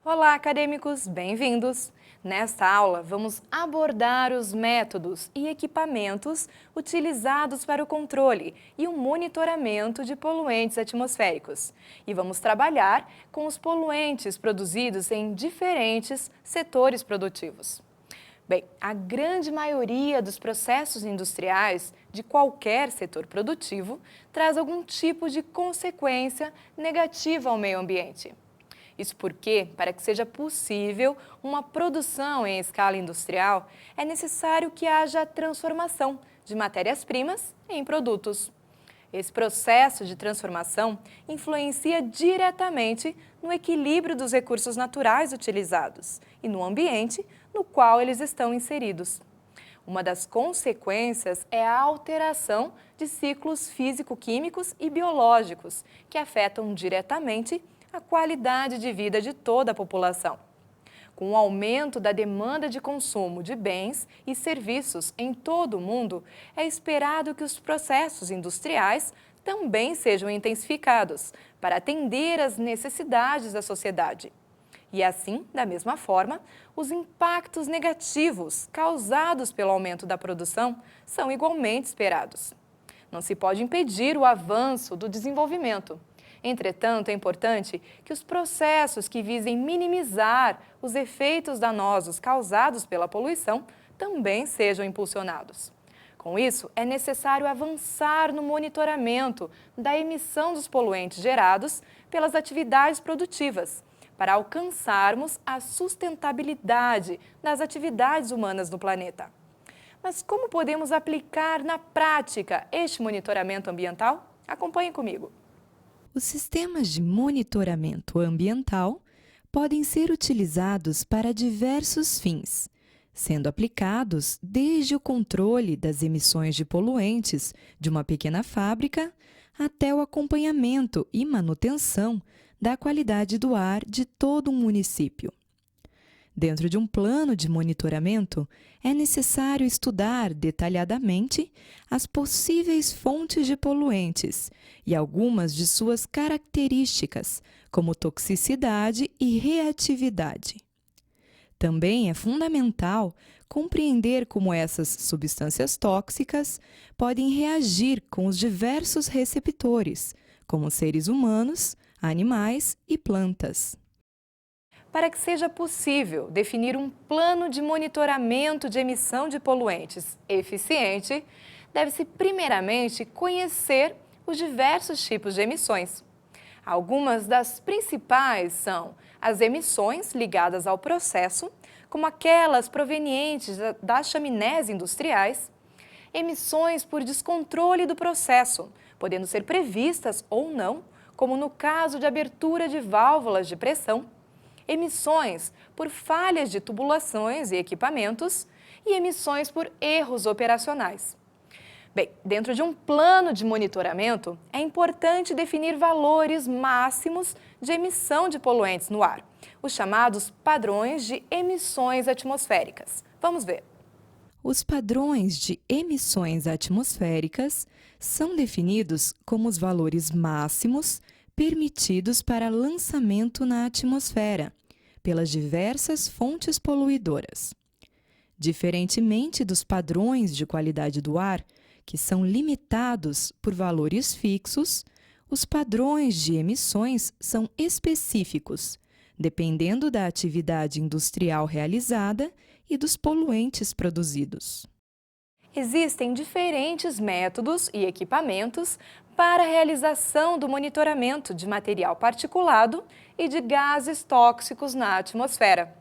Olá, acadêmicos, bem-vindos! Nesta aula, vamos abordar os métodos e equipamentos utilizados para o controle e o monitoramento de poluentes atmosféricos. E vamos trabalhar com os poluentes produzidos em diferentes setores produtivos. Bem, a grande maioria dos processos industriais de qualquer setor produtivo traz algum tipo de consequência negativa ao meio ambiente. Isso porque, para que seja possível uma produção em escala industrial, é necessário que haja transformação de matérias-primas em produtos. Esse processo de transformação influencia diretamente no equilíbrio dos recursos naturais utilizados e no ambiente no qual eles estão inseridos. Uma das consequências é a alteração de ciclos físico-químicos e biológicos, que afetam diretamente a qualidade de vida de toda a população. Com o aumento da demanda de consumo de bens e serviços em todo o mundo, é esperado que os processos industriais também sejam intensificados para atender às necessidades da sociedade. E assim, da mesma forma, os impactos negativos causados pelo aumento da produção são igualmente esperados. Não se pode impedir o avanço do desenvolvimento. Entretanto, é importante que os processos que visem minimizar os efeitos danosos causados pela poluição também sejam impulsionados. Com isso, é necessário avançar no monitoramento da emissão dos poluentes gerados pelas atividades produtivas, para alcançarmos a sustentabilidade das atividades humanas no planeta. Mas como podemos aplicar na prática este monitoramento ambiental? Acompanhe comigo. Os sistemas de monitoramento ambiental podem ser utilizados para diversos fins, sendo aplicados desde o controle das emissões de poluentes de uma pequena fábrica até o acompanhamento e manutenção da qualidade do ar de todo um município. Dentro de um plano de monitoramento, é necessário estudar detalhadamente as possíveis fontes de poluentes e algumas de suas características, como toxicidade e reatividade. Também é fundamental compreender como essas substâncias tóxicas podem reagir com os diversos receptores, como seres humanos, animais e plantas. Para que seja possível definir um plano de monitoramento de emissão de poluentes eficiente, deve-se primeiramente conhecer os diversos tipos de emissões. Algumas das principais são as emissões ligadas ao processo, como aquelas provenientes das chaminés industriais, emissões por descontrole do processo, podendo ser previstas ou não, como no caso de abertura de válvulas de pressão, emissões por falhas de tubulações e equipamentos e emissões por erros operacionais. Bem, dentro de um plano de monitoramento, é importante definir valores máximos de emissão de poluentes no ar, os chamados padrões de emissões atmosféricas. Vamos ver. Os padrões de emissões atmosféricas são definidos como os valores máximos permitidos para lançamento na atmosfera pelas diversas fontes poluidoras. Diferentemente dos padrões de qualidade do ar, que são limitados por valores fixos, os padrões de emissões são específicos, dependendo da atividade industrial realizada e dos poluentes produzidos. Existem diferentes métodos e equipamentos para a realização do monitoramento de material particulado e de gases tóxicos na atmosfera.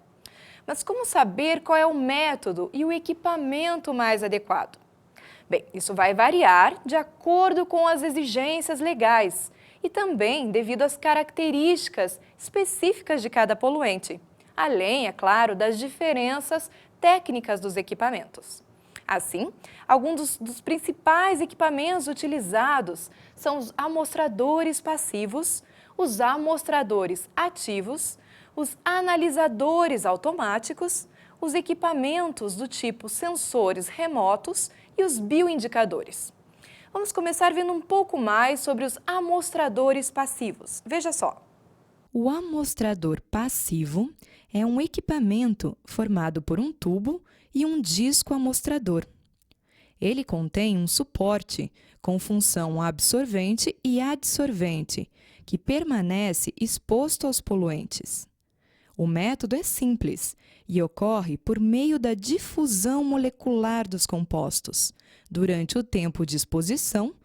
Mas como saber qual é o método e o equipamento mais adequado? Bem, isso vai variar de acordo com as exigências legais e também devido às características específicas de cada poluente, além, é claro, das diferenças técnicas dos equipamentos. Assim, alguns dos principais equipamentos utilizados são os amostradores passivos, os amostradores ativos, os analisadores automáticos, os equipamentos do tipo sensores remotos e os bioindicadores. Vamos começar vendo um pouco mais sobre os amostradores passivos. Veja só. O amostrador passivo é um equipamento formado por um tubo e um disco amostrador. Ele contém um suporte com função absorvente e adsorvente, que permanece exposto aos poluentes. O método é simples e ocorre por meio da difusão molecular dos compostos, durante o tempo de exposição,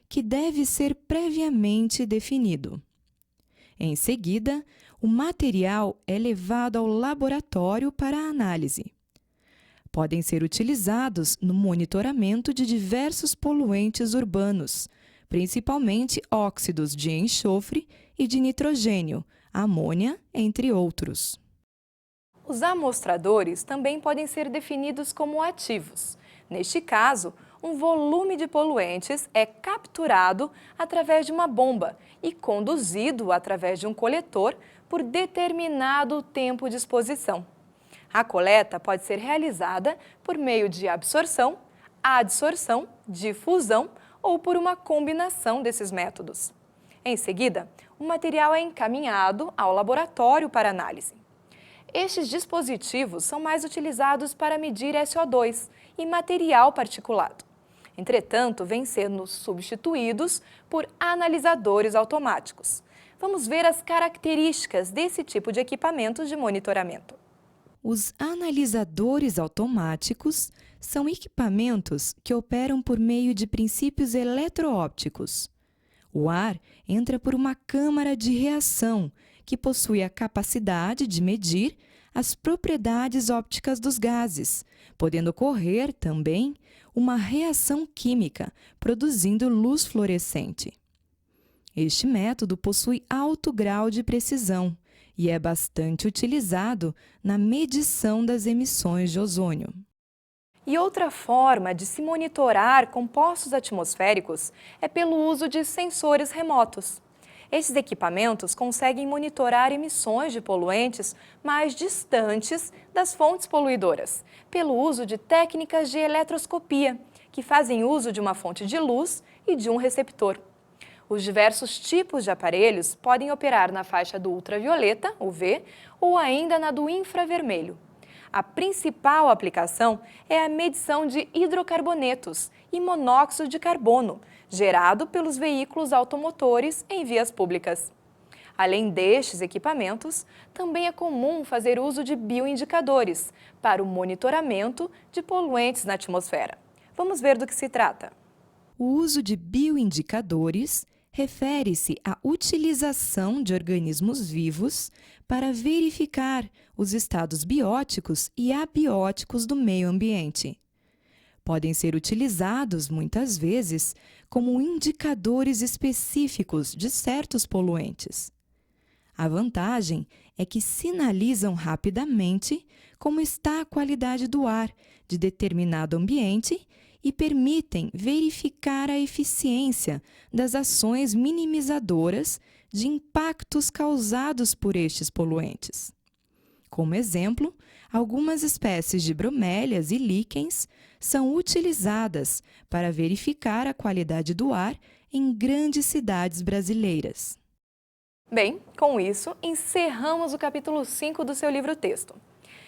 que deve ser previamente definido. Em seguida, o material é levado ao laboratório para análise. Podem ser utilizados no monitoramento de diversos poluentes urbanos, principalmente óxidos de enxofre e de nitrogênio, amônia, entre outros. Os amostradores também podem ser definidos como ativos. Neste caso, um volume de poluentes é capturado através de uma bomba e conduzido através de um coletor por determinado tempo de exposição. A coleta pode ser realizada por meio de absorção, adsorção, difusão ou por uma combinação desses métodos. Em seguida, o material é encaminhado ao laboratório para análise. Estes dispositivos são mais utilizados para medir SO2 e material particulado. Entretanto, vêm sendo substituídos por analisadores automáticos. Vamos ver as características desse tipo de equipamentos de monitoramento. Os analisadores automáticos são equipamentos que operam por meio de princípios eletroópticos. O ar entra por uma câmara de reação que possui a capacidade de medir as propriedades ópticas dos gases, podendo ocorrer também uma reação química, produzindo luz fluorescente. Este método possui alto grau de precisão e é bastante utilizado na medição das emissões de ozônio. E outra forma de se monitorar compostos atmosféricos é pelo uso de sensores remotos. Esses equipamentos conseguem monitorar emissões de poluentes mais distantes das fontes poluidoras, pelo uso de técnicas de eletroscopia, que fazem uso de uma fonte de luz e de um receptor. Os diversos tipos de aparelhos podem operar na faixa do ultravioleta, UV, ou ainda na do infravermelho. A principal aplicação é a medição de hidrocarbonetos e monóxido de carbono, gerado pelos veículos automotores em vias públicas. Além destes equipamentos, também é comum fazer uso de bioindicadores para o monitoramento de poluentes na atmosfera. Vamos ver do que se trata. O uso de bioindicadores refere-se à utilização de organismos vivos para verificar os estados bióticos e abióticos do meio ambiente. Podem ser utilizados, muitas vezes, como indicadores específicos de certos poluentes. A vantagem é que sinalizam rapidamente como está a qualidade do ar de determinado ambiente e permitem verificar a eficiência das ações minimizadoras de impactos causados por estes poluentes. Como exemplo, algumas espécies de bromélias e líquens são utilizadas para verificar a qualidade do ar em grandes cidades brasileiras. Bem, com isso, encerramos o capítulo 5 do seu livro-texto.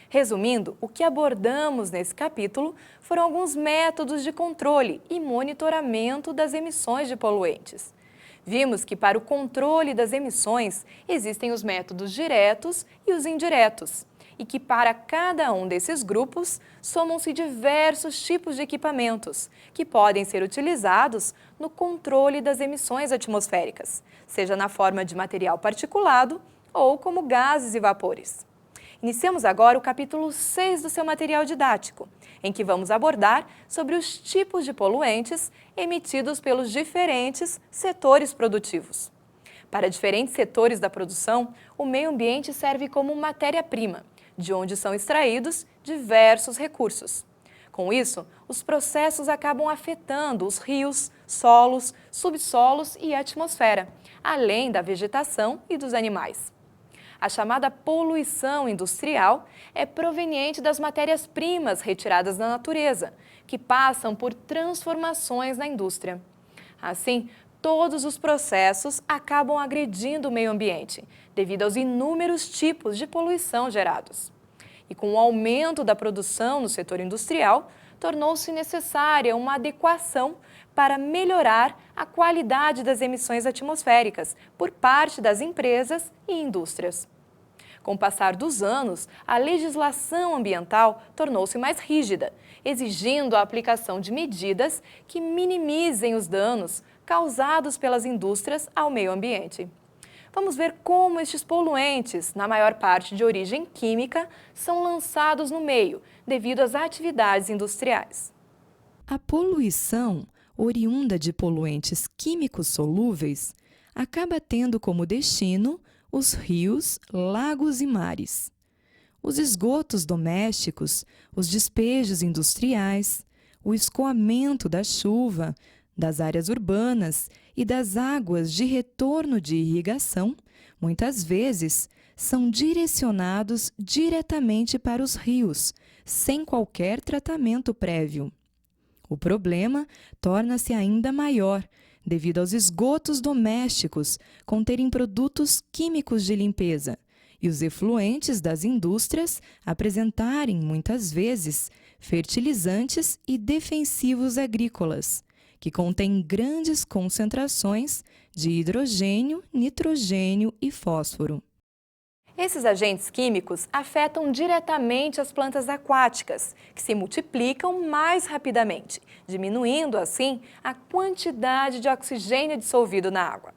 Resumindo, o que abordamos nesse capítulo foram alguns métodos de controle e monitoramento das emissões de poluentes. Vimos que para o controle das emissões existem os métodos diretos e os indiretos, e que para cada um desses grupos somam-se diversos tipos de equipamentos que podem ser utilizados no controle das emissões atmosféricas, seja na forma de material particulado ou como gases e vapores. Iniciamos agora o capítulo 6 do seu material didático, em que vamos abordar sobre os tipos de poluentes emitidos pelos diferentes setores produtivos. Para diferentes setores da produção, o meio ambiente serve como matéria-prima, de onde são extraídos diversos recursos. Com isso, os processos acabam afetando os rios, solos, subsolos e a atmosfera, além da vegetação e dos animais. A chamada poluição industrial é proveniente das matérias-primas retiradas da natureza, que passam por transformações na indústria. Assim, todos os processos acabam agredindo o meio ambiente, devido aos inúmeros tipos de poluição gerados. E com o aumento da produção no setor industrial, tornou-se necessária uma adequação para melhorar a qualidade das emissões atmosféricas por parte das empresas e indústrias. Com o passar dos anos, a legislação ambiental tornou-se mais rígida, exigindo a aplicação de medidas que minimizem os danos causados pelas indústrias ao meio ambiente. Vamos ver como estes poluentes, na maior parte de origem química, são lançados no meio devido às atividades industriais. A poluição, oriunda de poluentes químicos solúveis, acaba tendo como destino os rios, lagos e mares. Os esgotos domésticos, os despejos industriais, o escoamento da chuva, das áreas urbanas e das águas de retorno de irrigação, muitas vezes são direcionados diretamente para os rios, sem qualquer tratamento prévio. O problema torna-se ainda maior devido aos esgotos domésticos conterem produtos químicos de limpeza e os efluentes das indústrias apresentarem, muitas vezes, fertilizantes e defensivos agrícolas, que contêm grandes concentrações de hidrogênio, nitrogênio e fósforo. Esses agentes químicos afetam diretamente as plantas aquáticas, que se multiplicam mais rapidamente, diminuindo, assim, a quantidade de oxigênio dissolvido na água.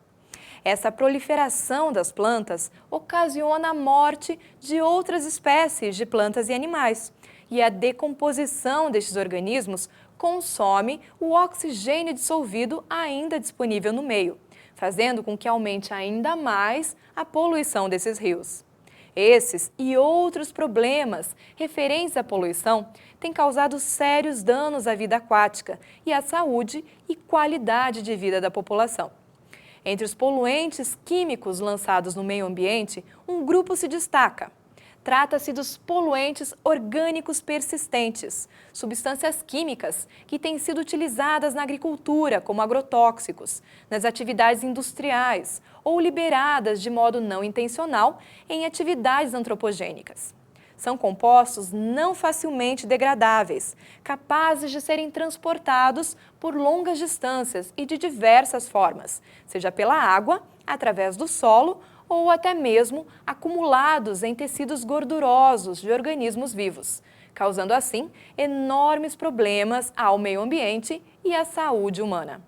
Essa proliferação das plantas ocasiona a morte de outras espécies de plantas e animais, e a decomposição destes organismos consome o oxigênio dissolvido ainda disponível no meio, fazendo com que aumente ainda mais a poluição desses rios. Esses e outros problemas referentes à poluição têm causado sérios danos à vida aquática e à saúde e qualidade de vida da população. Entre os poluentes químicos lançados no meio ambiente, um grupo se destaca. Trata-se dos poluentes orgânicos persistentes, substâncias químicas que têm sido utilizadas na agricultura como agrotóxicos, nas atividades industriais ou liberadas de modo não intencional em atividades antropogênicas. São compostos não facilmente degradáveis, capazes de serem transportados por longas distâncias e de diversas formas, seja pela água, através do solo ou até mesmo acumulados em tecidos gordurosos de organismos vivos, causando assim enormes problemas ao meio ambiente e à saúde humana.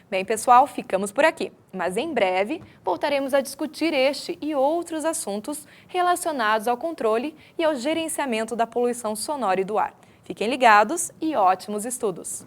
Bem, pessoal, ficamos por aqui, mas em breve voltaremos a discutir este e outros assuntos relacionados ao controle e ao gerenciamento da poluição sonora e do ar. Fiquem ligados e ótimos estudos!